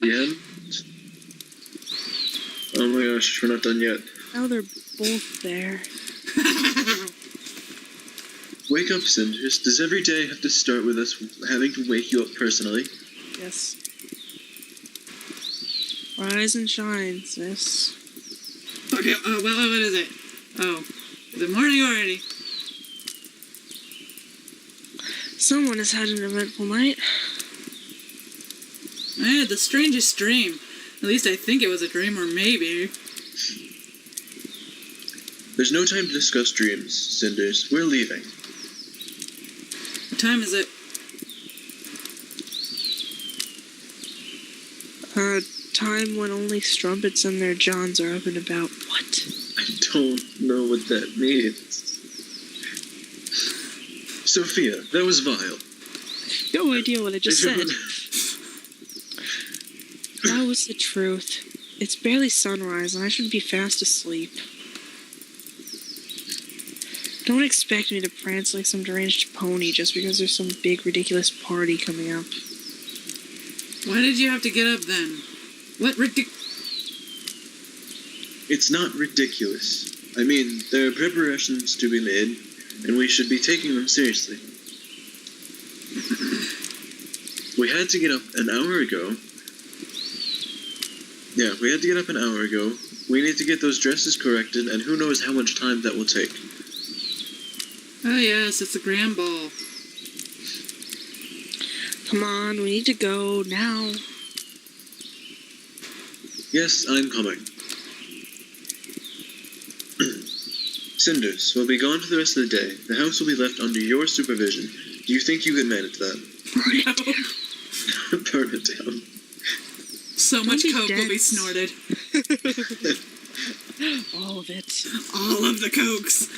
Yeah? Oh my gosh, we're not done yet. Now they're both there. Wake up, Cinders. Does every day have to start with us having to wake you up personally? Yes. Rise and shine, sis. Okay, what is it? Oh, is it morning already? Someone has had an eventful night. I had the strangest dream. At least I think it was a dream, or maybe. There's no time to discuss dreams, Cinders. We're leaving. What time is it? Time when only strumpets and their johns are up and about. What? I don't know what that means. Sophia, that was vile. No idea what I just said. That was the truth. It's barely sunrise and I should be fast asleep. Don't expect me to prance like some deranged pony just because there's some big ridiculous party coming up. Why did you have to get up then? What It's not ridiculous. I mean, there are preparations to be made, and we should be taking them seriously. We had to get up an hour ago. Yeah, we had to get up an hour ago. We need to get those dresses corrected, and who knows how much time that will take. Oh yes, it's a grand ball. Come on, we need to go now. Yes, I'm coming. Cinders, we'll be gone for the rest of the day. The house will be left under your supervision. Do you think you can manage that? No. Burn it down. So much coke will be snorted. All of it. All of the cokes.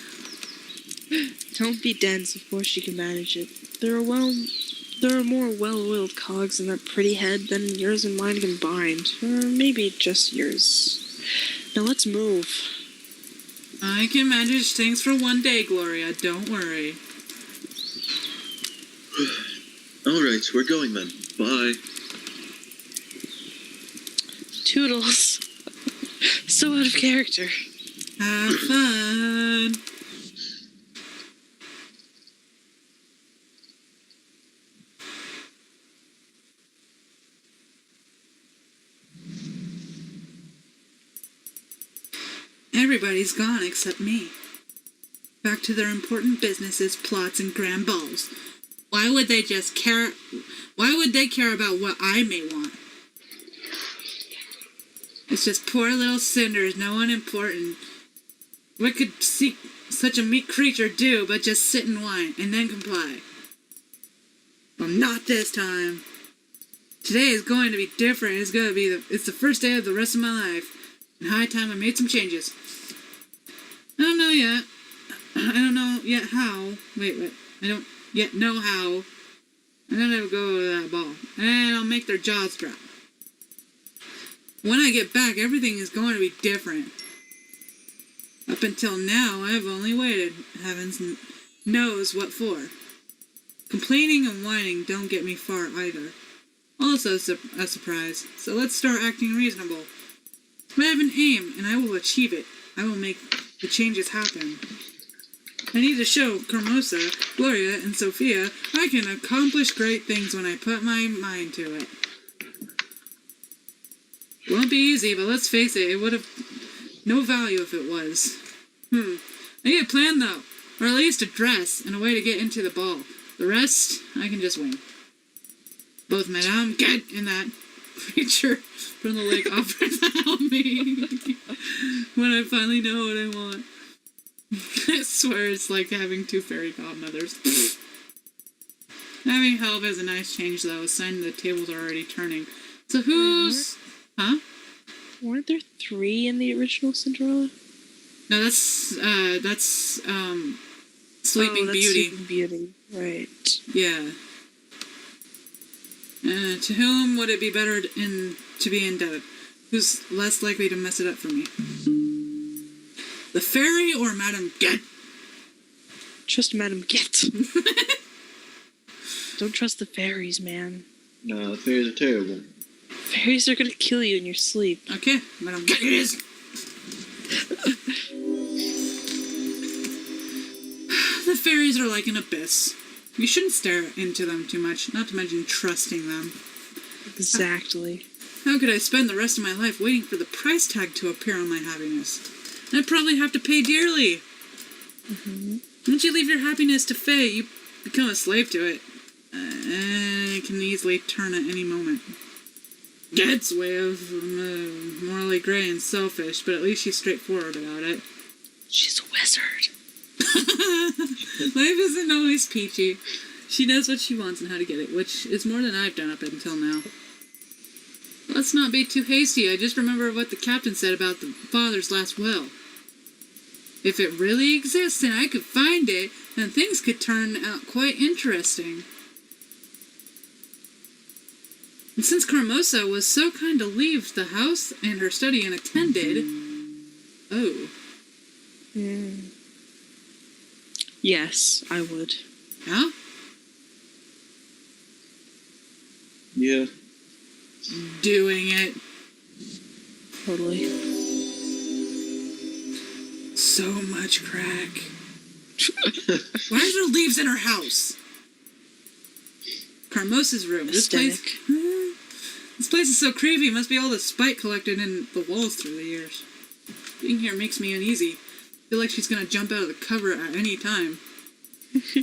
Don't be dense, of course you can manage it. There are more well-oiled cogs in that pretty head than yours and mine combined. Or maybe just yours. Now let's move. I can manage things for one day, Gloria. Don't worry. Alright, we're going then. Bye. Toodles. So out of character. Have fun. Everybody's gone except me. Back to their important businesses, plots, and grand balls. Why would they care about what I may want? It's just poor little Cinders, no one important. What could such a meek creature do but just sit and whine, and then comply? Well, not this time. Today is going to be different. It's the first day of the rest of my life. And high time I made some changes. I don't know yet. I don't know yet how. Wait. I don't yet know how. I'm gonna go to that ball. And I'll make their jaws drop. When I get back, everything is going to be different. Up until now, I've only waited. Heavens knows what for. Complaining and whining don't get me far either. Also a surprise. So let's start acting reasonable. I have an aim, and I will achieve it. I will make the changes happen. I need to show Carmosa, Gloria, and Sophia I can accomplish great things when I put my mind to it. Won't be easy, but let's face it, it would have no value if it was. I need a plan, though, or at least a dress and a way to get into the ball. The rest, I can just wing. Both Madame Get and that creature from the lake offered to help me when I finally know what I want. I swear it's like having two fairy godmothers. Having help is a nice change, though. A sign the tables are already turning. So who's... Huh? Weren't there 3 in the original Cinderella? No, that's Sleeping Beauty. Sleeping Beauty, right. Yeah. To whom would it be better to be indebted? Who's less likely to mess it up for me? The fairy or Madame Get? Trust Madame Get. Don't trust the fairies, man. No, the fairies are terrible. Fairies are gonna kill you in your sleep. Okay, but I'm getting this. The fairies are like an abyss. You shouldn't stare into them too much, not to mention trusting them. Exactly. How could I spend the rest of my life waiting for the price tag to appear on my happiness? I'd probably have to pay dearly. Mm-hmm. Once you leave your happiness to fate, you become a slave to it. And it can easily turn at any moment. Ged's way of morally grey and selfish, but at least she's straightforward about it. She's a wizard. Life isn't always peachy. She knows what she wants and how to get it, which is more than I've done up until now. Let's not be too hasty. I just remember what the captain said about the father's last will. If it really exists and I could find it, then things could turn out quite interesting. And since Carmosa was so kind to leave the house and her study unattended... Oh. Mm. Yes, I would. Yeah? Yeah. Doing it. Totally. So much crack. Why is there leaves in her house? Carmosa's room. This place is so creepy. It must be all the spite collected in the walls through the years. Being here makes me uneasy. I feel like she's gonna jump out of the cover at any time.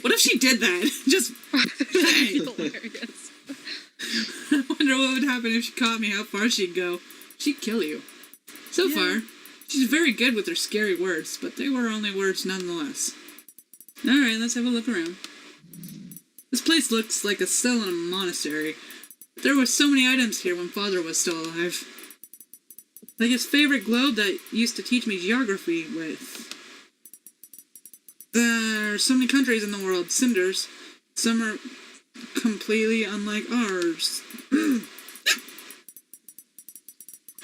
What if she did that? Just hilarious. I wonder what would happen if she caught me, how far she'd go. She'd kill you. So far, she's very good with her scary words, but they were only words nonetheless. Alright, let's have a look around. This place looks like a cell in a monastery. There were so many items here when Father was still alive. Like his favorite globe that used to teach me geography with. There are so many countries in the world, Cinders. Some are completely unlike ours. I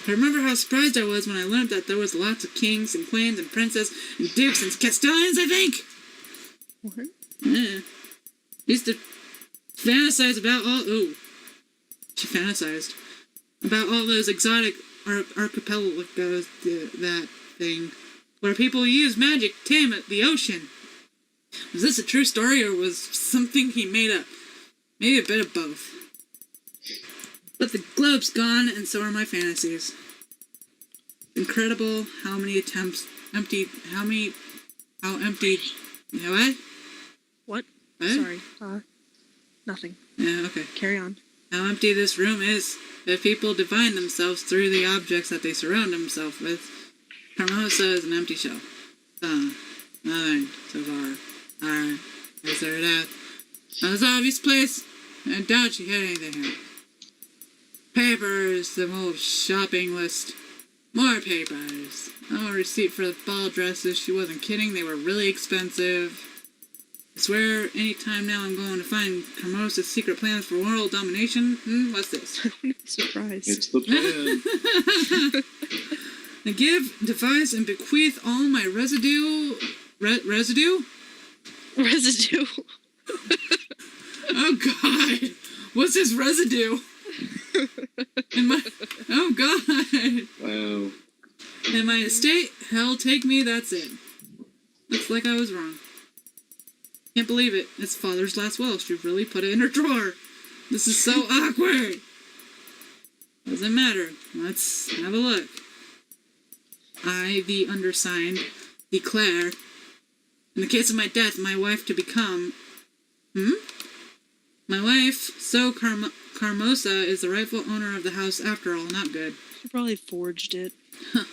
remember how surprised I was when I learned that there was lots of kings and queens and princes and dukes and castellans, I think. What? Yeah. Used to fantasize about all... Oh. She fantasized. About all those exotic archipelagos, that thing. Where people use magic to tame the ocean. Was this a true story or was something he made up? Maybe a bit of both. But the globe's gone and so are my fantasies. Incredible how many attempts... Empty... How empty... You know what? What? What? Sorry. Nothing. Yeah, okay. Carry on. How empty this room is. If people define themselves through the objects that they surround themselves with, Carmosa is an empty shell. Nothing so far. Alright, let's start it out. Most obvious place. I doubt she had anything here. Papers, the whole shopping list. More papers. Oh, a receipt for the ball dresses. She wasn't kidding, they were really expensive. I swear, any time now I'm going to find Carmosa's secret plans for world domination. What's this? Surprise. It's the plan. I give, devise, and bequeath all my residue... residue? Residue. Oh, God. What's this residue? Oh, God. Wow. In my estate, hell take me, that's it. Looks like I was wrong. Can't believe it. It's Father's last will. She really put it in her drawer. This is so awkward. Doesn't matter. Let's have a look. I, the undersigned, declare, in the case of my death, my wife to become... My wife, so Carmosa, is the rightful owner of the house after all. Not good. She probably forged it. Huh.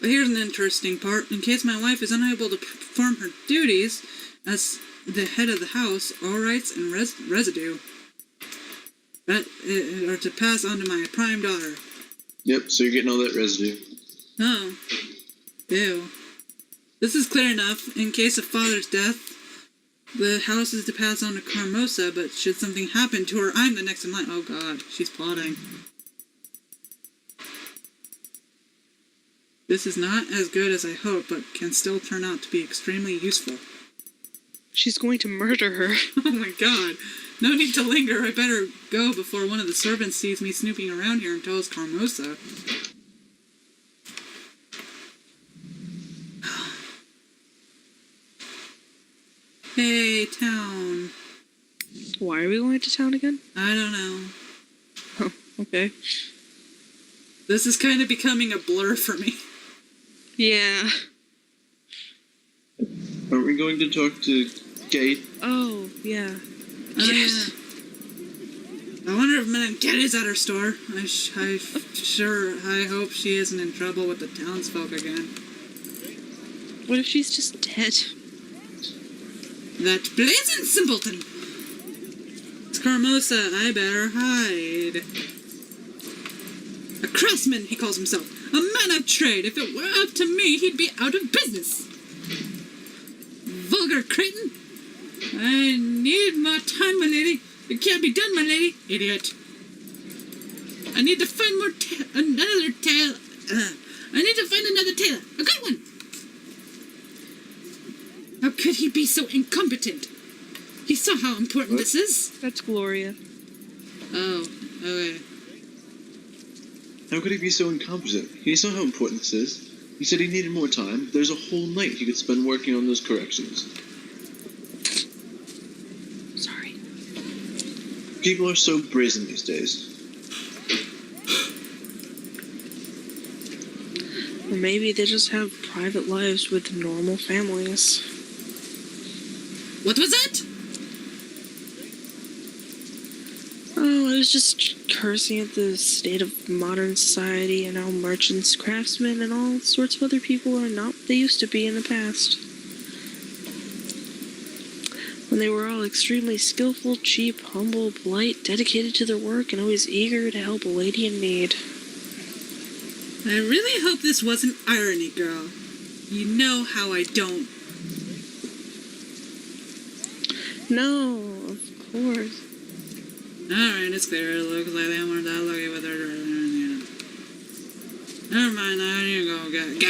But here's an interesting part. In case my wife is unable to perform her duties as the head of the house, all rights and residue are to pass on to my prime daughter. Yep, so you're getting all that residue. Oh. Ew. This is clear enough. In case of Father's death, the house is to pass on to Carmosa, but should something happen to her, I'm the next in line. Oh, God. She's plotting. This is not as good as I hoped, but can still turn out to be extremely useful. She's going to murder her. Oh, my God. No need to linger. I better go before one of the servants sees me snooping around here and tells Carmosa. Hey, town. Why are we going to town again? I don't know. Oh, okay. This is kind of becoming a blur for me. Yeah. Aren't we going to talk to Kate? Oh, yeah. Oh, Yes. yeah. I wonder if Madame Get is at her store. I hope she isn't in trouble with the townsfolk again. What if she's just dead? That blazing simpleton! It's Carmosa, I better hide. A craftsman, he calls himself. A man of trade. If it were up to me, he'd be out of business. Vulgar cretin! I need more time, my lady. It can't be done, my lady. Idiot. I need to find another tailor. A good one. How could he be so incompetent? He saw how important this is. That's Gloria. Oh, okay. How could he be so incompetent? He saw how important this is. He said he needed more time. There's a whole night he could spend working on those corrections. Sorry. People are so brazen these days. Or maybe they just have private lives with normal families. What was that? Oh, I was just cursing at the state of modern society and how merchants, craftsmen, and all sorts of other people are not what they used to be in the past. When they were all extremely skillful, cheap, humble, polite, dedicated to their work, and always eager to help a lady in need. I really hope this wasn't irony, girl. You know how I don't. No, of course. Alright, it's clear. It looks like they weren't that lucky with her. Never mind, I need to go get.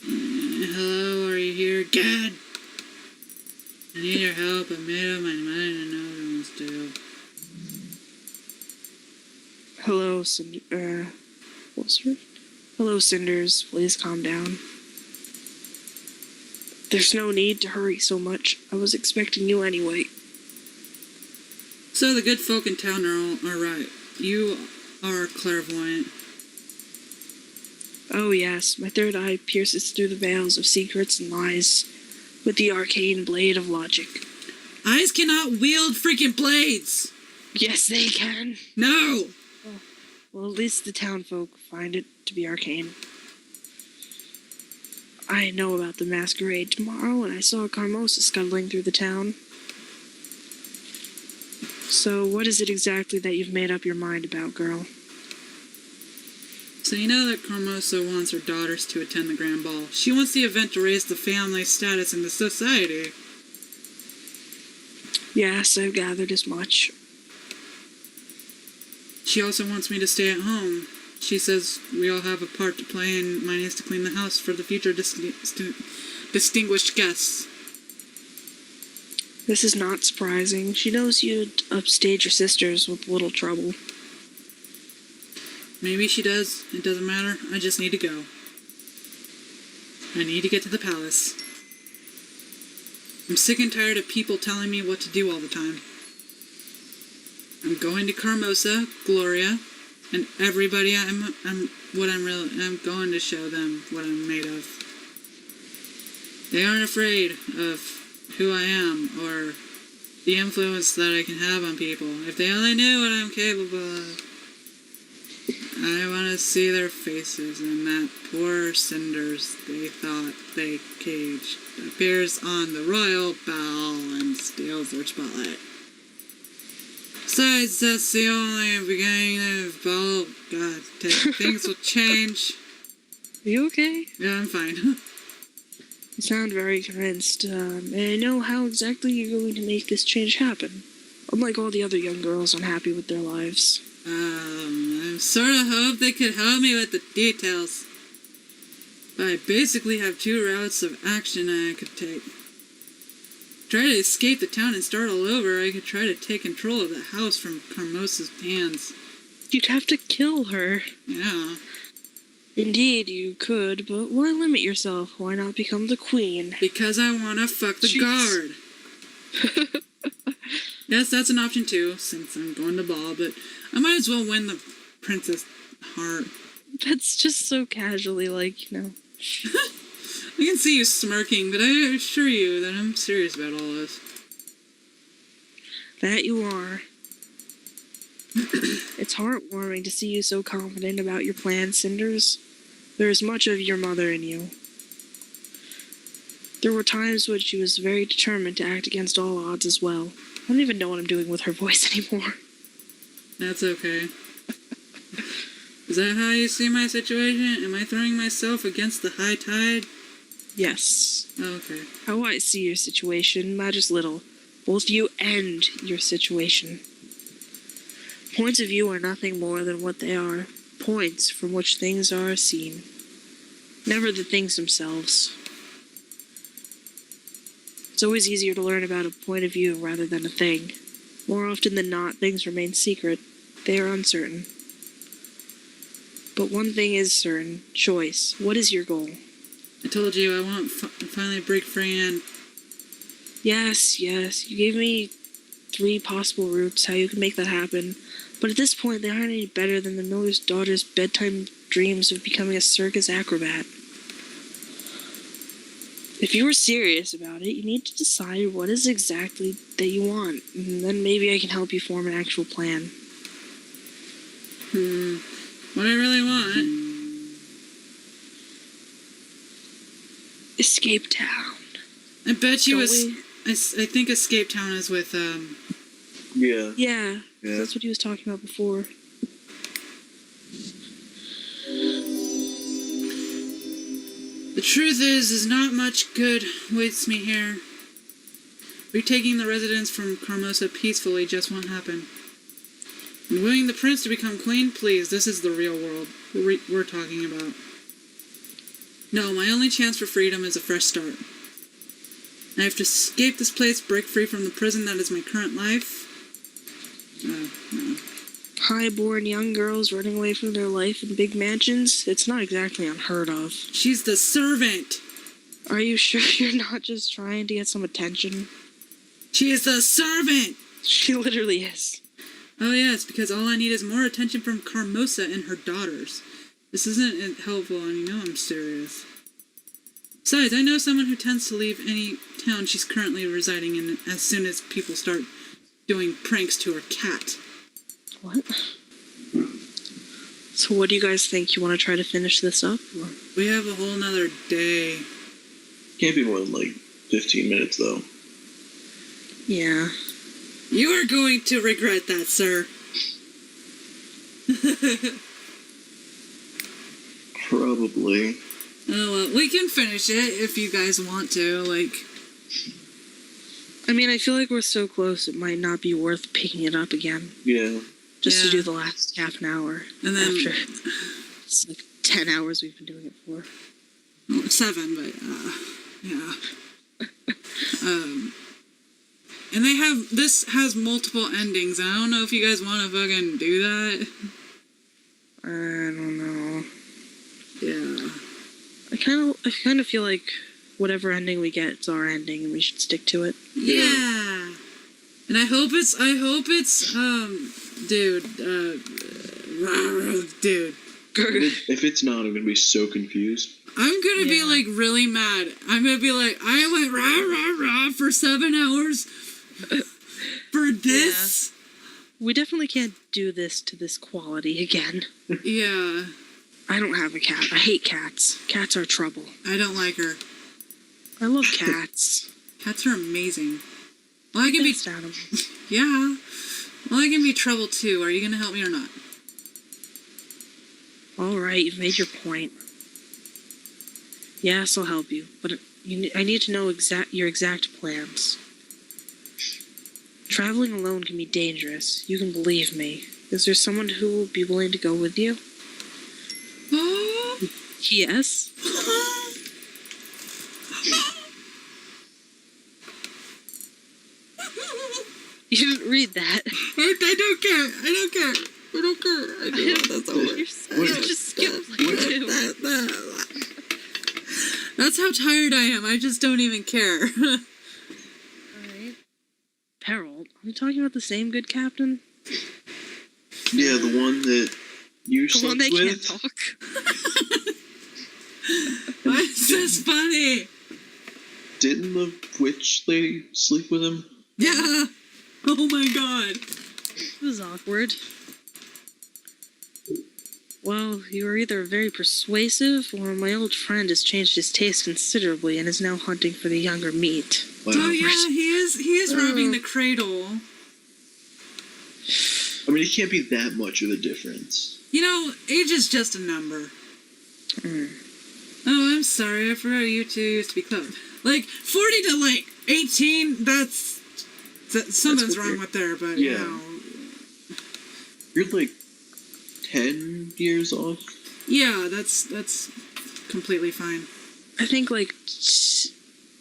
Hello, are you here, Gad? I need your help. I made up my mind to know what to do. Hello, what's her? Hello, Cinders. Please calm down. There's no need to hurry so much. I was expecting you anyway. So the good folk in town are right. You are clairvoyant. Oh yes, my third eye pierces through the veils of secrets and lies with the arcane blade of logic. Eyes cannot wield freaking blades! Yes, they can. No! Well, at least the townfolk find it to be arcane. I know about the masquerade tomorrow, and I saw Carmosa scuttling through the town. So, what is it exactly that you've made up your mind about, girl? So you know that Carmosa wants her daughters to attend the grand ball. She wants the event to raise the family status in the society. Yes, I've gathered as much. She also wants me to stay at home. She says we all have a part to play and mine is to clean the house for the future distinguished guests. This is not surprising. She knows you'd upstage your sisters with little trouble. Maybe she does. It doesn't matter. I just need to go. I need to get to the palace. I'm sick and tired of people telling me what to do all the time. I'm going to Carmosa, Gloria, and everybody. I'm going to show them what I'm made of. They aren't afraid of who I am or the influence that I can have on people. If they only knew what I'm capable of. I want to see their faces, and that poor Cinders they thought they caged appears on the royal ball and steals their spotlight. Besides, that's the only beginning of ball. God, things will change. Are you okay? Yeah, I'm fine. You sound very convinced. May I know how exactly you're going to make this change happen? Unlike all the other young girls unhappy with their lives. I sort of hope they could help me with the details. But I basically have 2 routes of action I could take. Try to escape the town and start all over. I could try to take control of the house from Carmosa's hands. You'd have to kill her. Yeah. Indeed, you could, but why limit yourself? Why not become the queen? Because I want to fuck the guard. Yes, that's an option too, since I'm going to ball, but I might as well win the princess heart. That's just so casually, like, you know. I can see you smirking, but I assure you that I'm serious about all this. That you are. It's heartwarming to see you so confident about your plans, Cinders. There is much of your mother in you. There were times when she was very determined to act against all odds as well. I don't even know what I'm doing with her voice anymore. That's okay. Is that how you see my situation? Am I throwing myself against the high tide? Yes. Oh, okay. How I see your situation matters little. Both you and your situation. Points of view are nothing more than what they are. Points from which things are seen. Never the things themselves. It's always easier to learn about a point of view rather than a thing. More often than not, things remain secret. They are uncertain. But one thing is certain. Choice. What is your goal? I told you I want to finally break free and... Yes. You gave me 3 possible routes how you can make that happen. But at this point, they aren't any better than the miller's daughter's bedtime dreams of becoming a circus acrobat. If you were serious about it, you need to decide what is exactly that you want, and then maybe I can help you form an actual plan. What I really want... Escape Town. I bet you Don't I think Escape Town is with, Yeah, that's what he was talking about before. The truth is not much good waits me here. Retaking the residence from Carmosa peacefully just won't happen. And willing the prince to become queen? Please, this is the real world we're talking about. No, my only chance for freedom is a fresh start. I have to escape this place, break free from the prison that is my current life. No. High-born young girls running away from their life in big mansions, it's not exactly unheard of. She's the servant! Are you sure you're not just trying to get some attention? She is the servant! She literally is. Oh yes, because all I need is more attention from Carmosa and her daughters. This isn't helpful, and you know I'm serious. Besides, I know someone who tends to leave any town she's currently residing in as soon as people start doing pranks to her cat. What? So what do you guys think? You want to try to finish this up? Or? We have a whole nother day. Can't be more than like 15 minutes though. Yeah. You are going to regret that, sir. Probably. Oh, well, we can finish it if you guys want to, like... I mean, I feel like we're so close, it might not be worth picking it up again. Yeah. Just to do the last half an hour. And then... After it's like 10 hours we've been doing it for. Well, 7, but, yeah. And this has multiple endings. I don't know if you guys want to fucking do that. I don't know. Yeah. I kind of feel like whatever ending we get, it's our ending, and we should stick to it. Yeah. And I hope it's, dude. If it's not, I'm gonna be so confused. I'm gonna be like really mad. I'm gonna be like, I went rah for 7 hours for this. Yeah. We definitely can't do this to this quality again. Yeah. I don't have a cat. I hate cats. Cats are trouble. I don't like her. I love cats. Cats are amazing. Well, I can Best animals. Yeah. Well, I can be trouble too. Are you gonna help me or not? All right, you've made your point. Yes, I'll help you, but I need to know your exact plans. Traveling alone can be dangerous. You can believe me. Is there someone who will be willing to go with you? Yes. You didn't read that. I don't care. I do want that's over. You just skipped like two. That's how tired I am. I just don't even care. Alright. Peril, are we talking about the same good captain? Yeah, the one that you The one slept that with. can't talk? Why is this funny? Didn't the witch lady sleep with him? Yeah. Oh my god. This was awkward. Well, you are either very persuasive, or my old friend has changed his taste considerably and is now hunting for the younger meat. Wow. Oh yeah, he is rubbing the cradle. I mean, it can't be that much of a difference. You know, age is just a number. Mm. Oh, I'm sorry, I forgot you two used to be close. Like, 40 to, like, 18, something's wrong with there, but, Yeah. you know. You're like 10 years off? Yeah, that's completely fine. I think like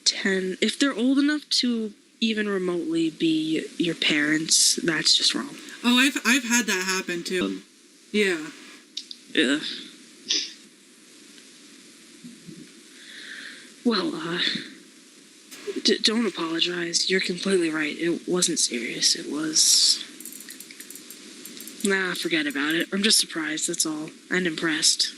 10. If they're old enough to even remotely be your parents, that's just wrong. Oh, I've had that happen, too. Yeah. Ugh. Well, don't apologize. You're completely right. It wasn't serious. It was... Nah, forget about it. I'm just surprised, that's all. And impressed.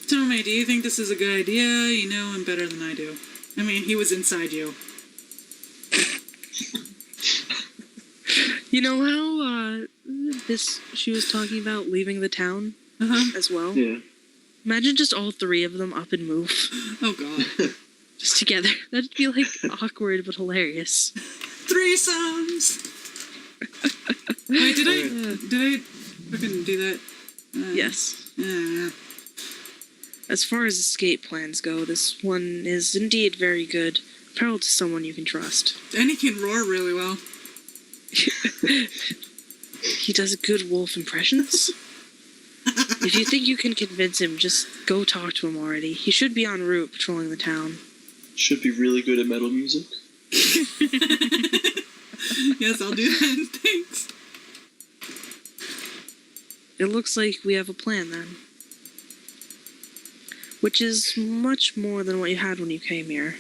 Tell me, do you think this is a good idea? You know him better than I do. I mean, he was inside you. You know how, she was talking about leaving the town as well? Yeah. Imagine just all three of them up and move. Oh, God. Just together. That'd be, like, awkward but hilarious. Threesomes! Wait, did I fucking do that? Yes. Yeah. As far as escape plans go, this one is indeed very good. Peril to someone you can trust. And he can roar really well. He does good wolf impressions. If you think you can convince him, just go talk to him already. He should be en route patrolling the town. Should be really good at metal music. Yes, I'll do that. Thanks. It looks like we have a plan then. Which is much more than what you had when you came here.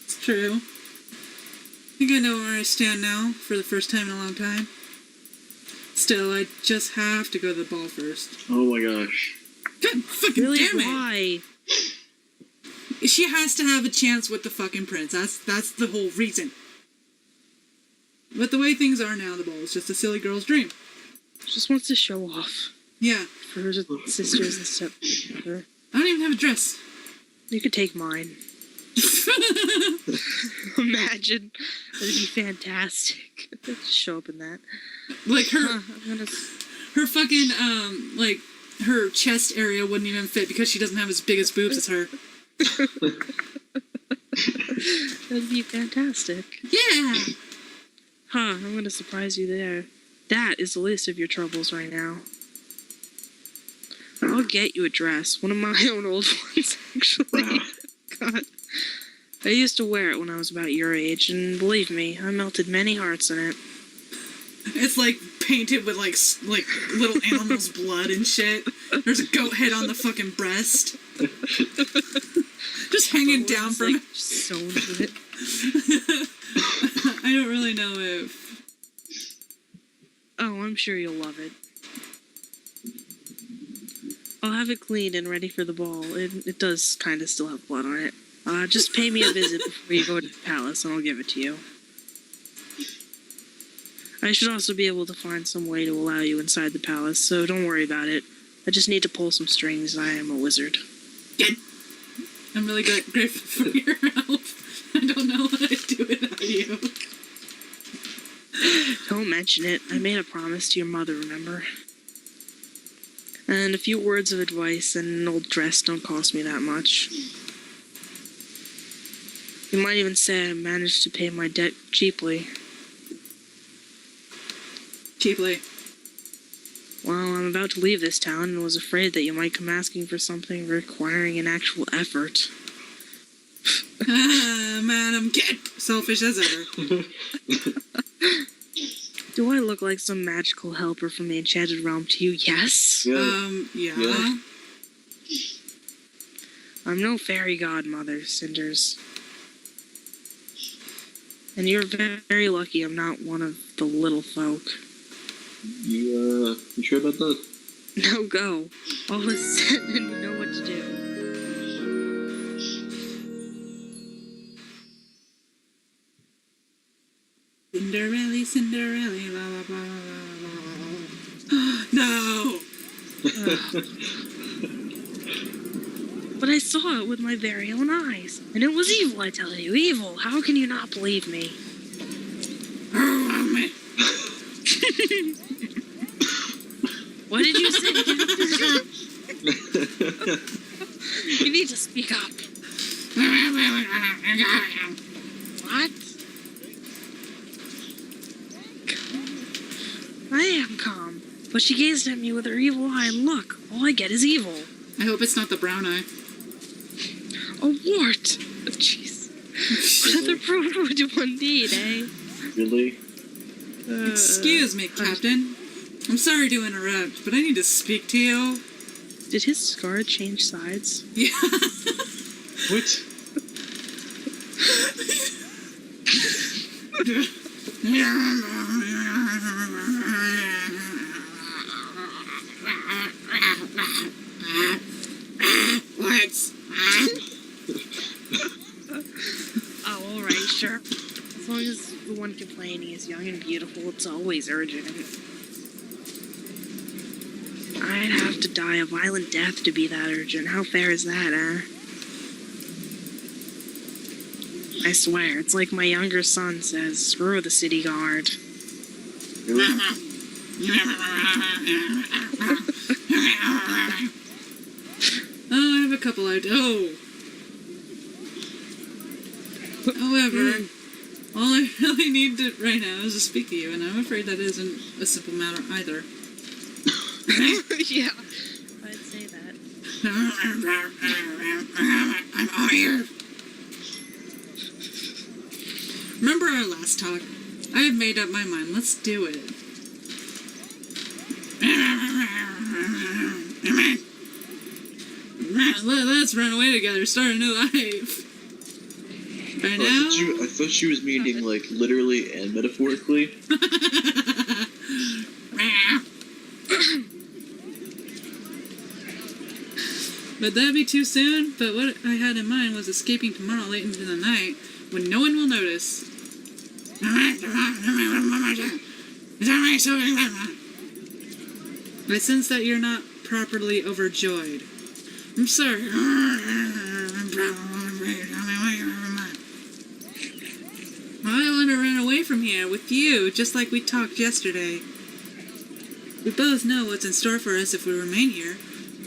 It's true. I think I know where I stand now for the first time in a long time. Still, I just have to go to the ball first. Oh my gosh. God fucking Really? damn it! Why? She has to have a chance with the fucking prince. That's the whole reason. But the way things are now, the ball is just a silly girl's dream. She just wants to show off. Yeah. For her sisters and stepbrother. I don't even have a dress. You could take mine. Imagine. That'd be fantastic. Just show up in that. Like her, I'm gonna... her fucking, like, her chest area wouldn't even fit because she doesn't have as big as boobs as her. That'd be fantastic. Yeah! I'm gonna surprise you there. That is the least of your troubles right now. I'll get you a dress. One of my own old ones, actually. Wow. God. I used to wear it when I was about your age, and believe me, I melted many hearts in it. It's like painted with like little animals' blood and shit. There's a goat head on the fucking breast. Just hanging down from like, sewn to it. I don't really know if... Oh, I'm sure you'll love it. I'll have it cleaned and ready for the ball. It does kind of still have blood on it. Just pay me a visit before you go to the palace, and I'll give it to you. I should also be able to find some way to allow you inside the palace, so don't worry about it. I just need to pull some strings. I am a wizard. Good. I'm really grateful for your help. I don't know what I'd do without you. Don't mention it. I made a promise to your mother, remember? And a few words of advice and an old dress don't cost me that much. You might even say I managed to pay my debt cheaply. Cheaply. Well, I'm about to leave this town and was afraid that you might come asking for something requiring an actual effort. Madam Kid. Selfish as ever. Do I look like some magical helper from the Enchanted Realm to you? Yes. Yeah. I'm no fairy godmother, Cinders. And you're very lucky I'm not one of the little folk. You sure about that? No, go. All is set and you know what to do. Cinderella, Cinderella, la la la la la. No! But I saw it with my very own eyes. And it was evil, I tell you. Evil. How can you not believe me? Oh, man. What did you say? You need to speak up. What? I am calm. But she gazed at me with her evil eye, and look, all I get is evil. I hope it's not the brown eye. A wart. Oh, jeez. Another proof would one need, eh? Really? Excuse me, Captain. I'm sorry to interrupt, but I need to speak to you. Did his scar change sides? Yeah. What? What? Oh, alright, sure. As long as the one complaining is young and beautiful, it's always urgent. I'd have to die a violent death to be that urgent. How fair is that, eh? I swear, it's like my younger son says, screw the city guard. Really? Oh, I have a couple ideas. Oh! However, all I really need to right now is to speak to you, and I'm afraid that isn't a simple matter either. Yeah, I'd say that. I'm all here. Remember our last talk? I have made up my mind. Let's do it. Let's run away together. Start a new life. Right now? I thought she was meaning, like, literally and metaphorically. But that'd be too soon. But what I had in mind was escaping tomorrow late into the night when no one will notice. I sense that you're not properly overjoyed. I'm sorry. I want to run away from here with you, just like we talked yesterday. We both know what's in store for us if we remain here.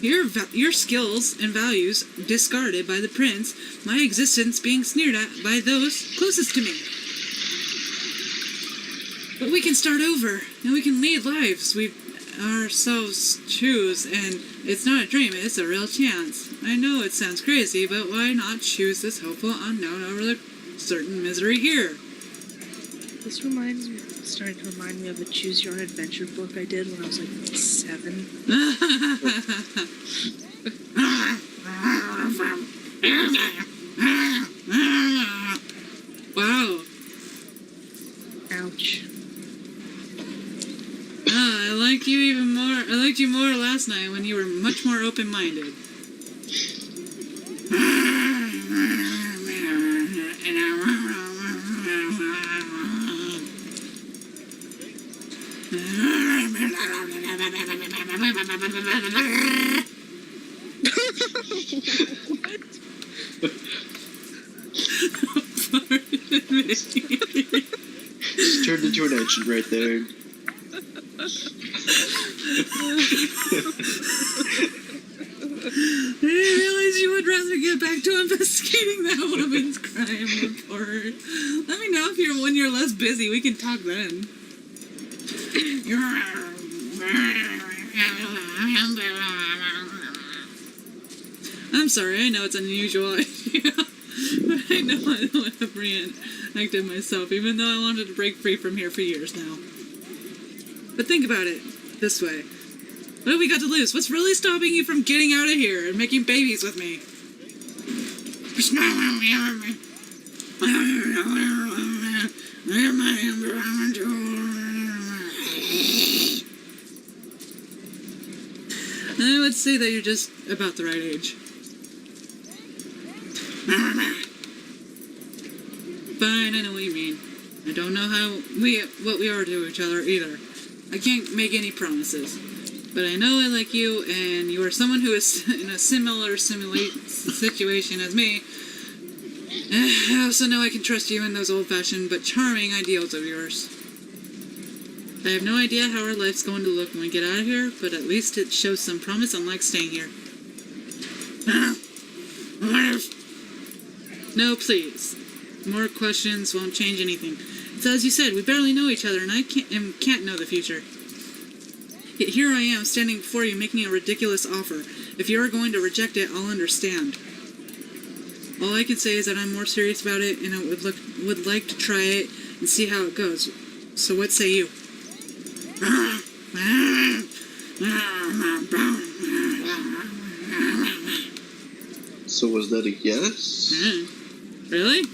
Your skills and values discarded by the prince, my existence being sneered at by those closest to me. But we can start over, and we can lead lives we ourselves choose, and it's not a dream, it's a real chance. I know it sounds crazy, but why not choose this hopeful unknown over the certain misery here? This starting to remind me of the Choose Your Own Adventure book I did when I was like 7. Wow. Ouch. I liked you even more. I liked you more last night when you were much more open-minded. Just turned into an engine right there. I didn't realize you would rather get back to investigating that woman's crime report. Let me know when you're less busy. We can talk then. I'm sorry, I know it's an unusual idea, but I know I would have reenacted myself, even though I wanted to break free from here for years now. But think about it this way. What have we got to lose? What's really stopping you from getting out of here and making babies with me? I would say that you're just about the right age. Fine, I know what you mean. I don't know what we are to each other either. I can't make any promises. But I know I like you, and you are someone who is in a similar situation as me. I also know I can trust you in those old-fashioned but charming ideals of yours. I have no idea how our life's going to look when we get out of here, but at least it shows some promise, unlike staying here. No, please. More questions won't change anything. It's as you said, we barely know each other, and I can't know the future. Yet here I am, standing before you, making a ridiculous offer. If you are going to reject it, I'll understand. All I can say is that I'm more serious about it, and I would like to try it and see how it goes. So what say you? So was that a yes? Really?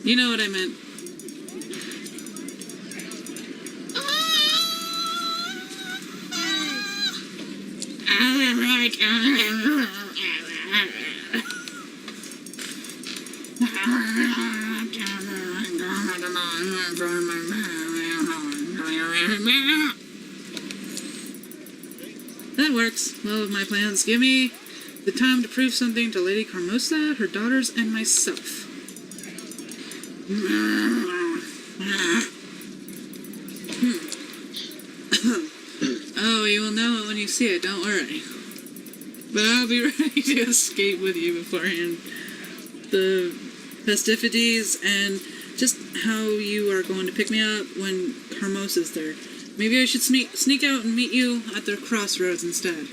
You know what I meant. That works. Well, with my plans, give me the time to prove something to Lady Carmosa, her daughters, and myself. Oh, you will know it when you see it, don't worry. But I'll be ready to escape with you beforehand. The festivities and just how you are going to pick me up when Carmosa's there. Maybe I should sneak out and meet you at the crossroads instead.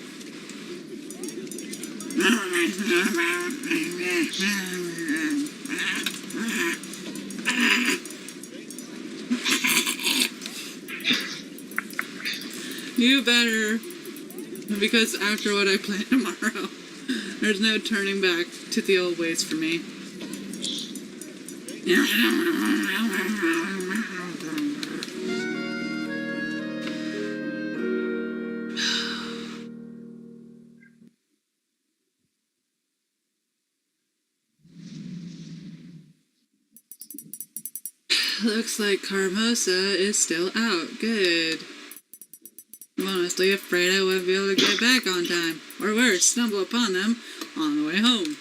You better, because after what I plan tomorrow, there's no turning back to the old ways for me. Looks like Carmosa is still out. Good. I'm honestly afraid I wouldn't be able to get back on time. Or worse, stumble upon them on the way home.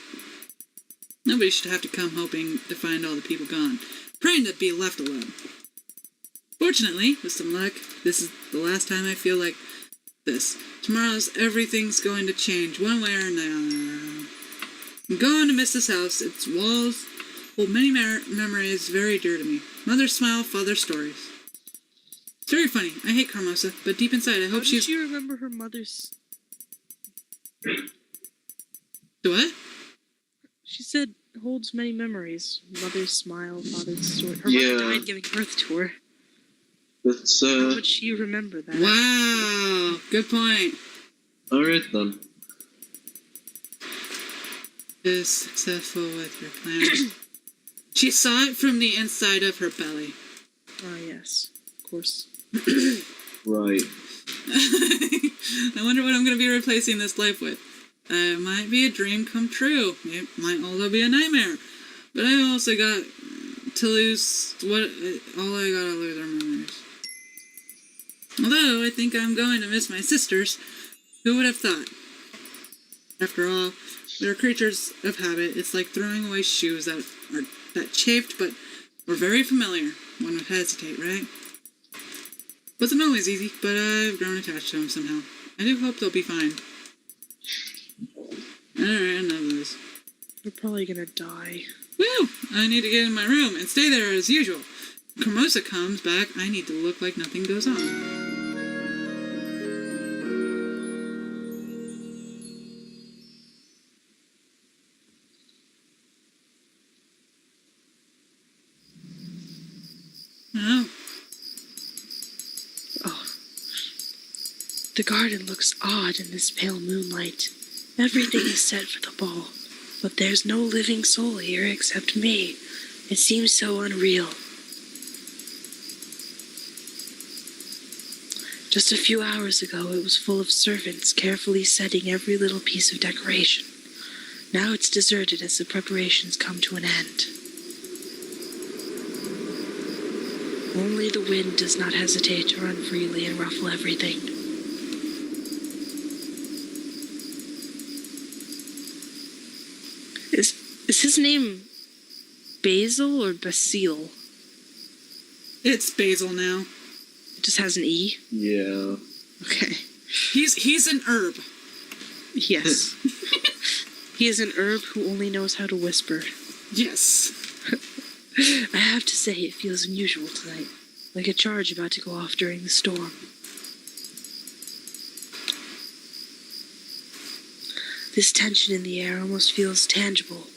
Nobody should have to come hoping to find all the people gone, praying to be left alone. Fortunately, with some luck, this is the last time I feel like this. Tomorrow's everything's going to change one way or another. I'm going to miss this house. Its walls hold many memories very dear to me. Mother's smile, father's stories. It's very funny. I hate Carmosa, but deep inside I hope she's... How did you remember her mother's... The what? She said, holds many memories. Mother's smile, father's story. Her mother died giving birth to her. That's, How would she remember that? Wow! Good point. Alright then. Is successful with your plan. She saw it from the inside of her belly. Ah, yes. Of course. Right. I wonder what I'm going to be replacing this life with. It might be a dream come true. It might also be a nightmare. But I also got to lose all I gotta lose are memories. Although I think I'm going to miss my sisters. Who would have thought? After all, they're creatures of habit. It's like throwing away shoes that chafed but were very familiar. One would hesitate, right? Wasn't always easy, but I've grown attached to them somehow. I do hope they'll be fine. Alright, enough of this. You're probably gonna die. Woo! I need to get in my room and stay there as usual. When Cremosa comes back, I need to look like nothing goes on. Oh. Oh. The garden looks odd in this pale moonlight. Everything is set for the ball, but there's no living soul here except me. It seems so unreal. Just a few hours ago, it was full of servants carefully setting every little piece of decoration. Now it's deserted as the preparations come to an end. Only the wind does not hesitate to run freely and ruffle everything. Is his name Basil or Basile? It's Basil now. It just has an E? Yeah. Okay. He's an herb. Yes. He is an herb who only knows how to whisper. Yes. I have to say, it feels unusual tonight, like a charge about to go off during the storm. This tension in the air almost feels tangible.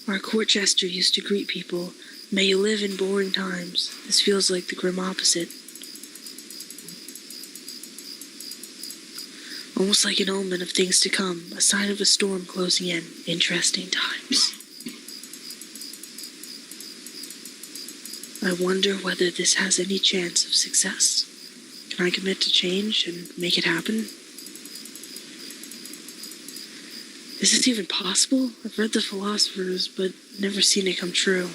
Our court jester used to greet people, "May you live in boring times." This feels like the grim opposite. Almost like an omen of things to come, a sign of a storm closing in. Interesting times. I wonder whether this has any chance of success. Can I commit to change and make it happen? Is this even possible? I've read the philosophers, but never seen it come true.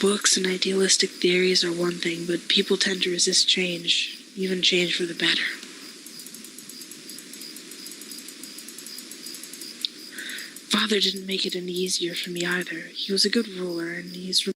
Books and idealistic theories are one thing, but people tend to resist change, even change for the better. Father didn't make it any easier for me either. He was a good ruler, and he's